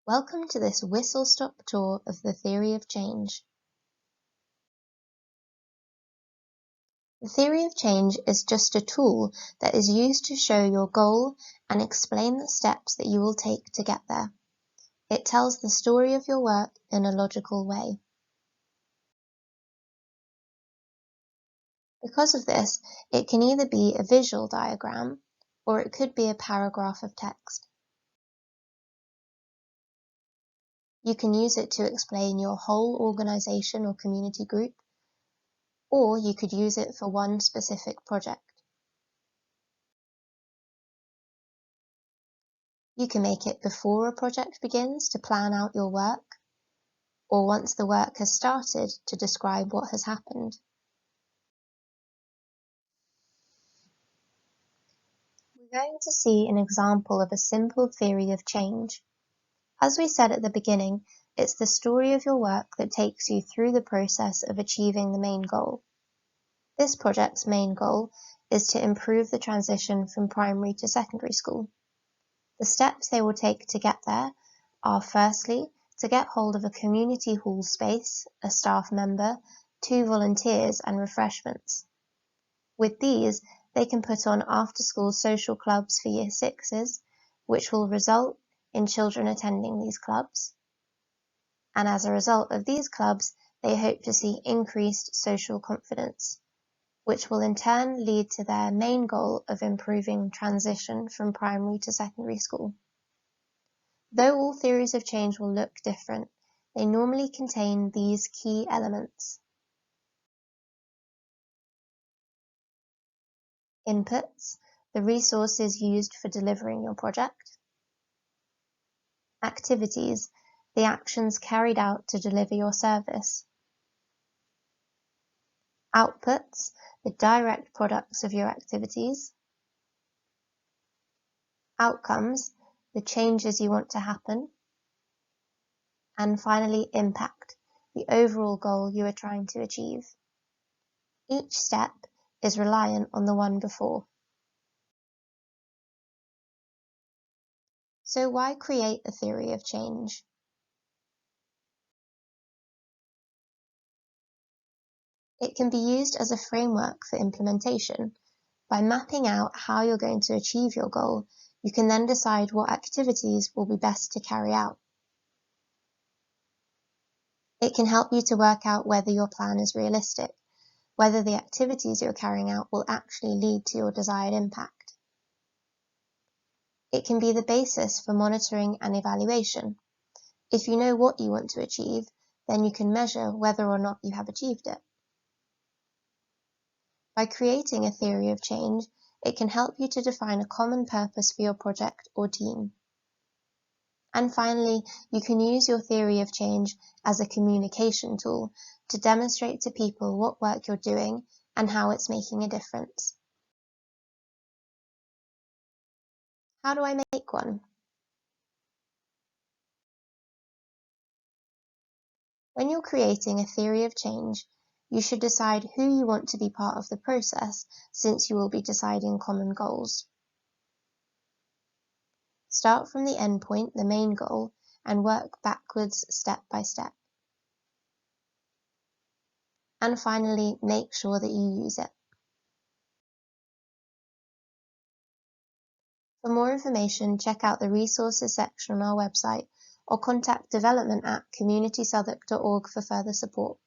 Welcome to this whistle-stop tour of the theory of change. The theory of change is just a tool that is used to show your goal and explain the steps that you will take to get there. It tells the story of your work in a logical way. Because of this, it can either be a visual diagram or it could be a paragraph of text. You can use it to explain your whole organization or community group, or you could use it for one specific project. You can make it before a project begins to plan out your work, or once the work has started to describe what has happened. We're going to see an example of a simple theory of change. As we said at the beginning, it's the story of your work that takes you through the process of achieving the main goal. This project's main goal is to improve the transition from primary to secondary school. The steps they will take to get there are firstly, to get hold of a community hall space, a staff member, 2 volunteers and refreshments. With these, they can put on after-school social clubs for Year 6s, which will result in children attending these clubs. And as a result of these clubs, they hope to see increased social confidence, which will in turn lead to their main goal of improving transition from primary to secondary school. Though all theories of change will look different, they normally contain these key elements. Inputs, the resources used for delivering your project. Activities, the actions carried out to deliver your service. Outputs, the direct products of your activities. Outcomes, the changes you want to happen. And finally, impact, the overall goal you are trying to achieve. Each step is reliant on the one before. So why create a theory of change? It can be used as a framework for implementation. By mapping out how you're going to achieve your goal, you can then decide what activities will be best to carry out. It can help you to work out whether your plan is realistic, whether the activities you're carrying out will actually lead to your desired impact. It can be the basis for monitoring and evaluation. If you know what you want to achieve, then you can measure whether or not you have achieved it. By creating a theory of change, it can help you to define a common purpose for your project or team. And finally, you can use your theory of change as a communication tool to demonstrate to people what work you're doing and how it's making a difference. How do I make one? When you're creating a theory of change, you should decide who you want to be part of the process, since you will be deciding common goals. Start from the end point, the main goal, and work backwards step by step. And finally, make sure that you use it. For more information, check out the resources section on our website or contact development@communitysouthwark.org for further support.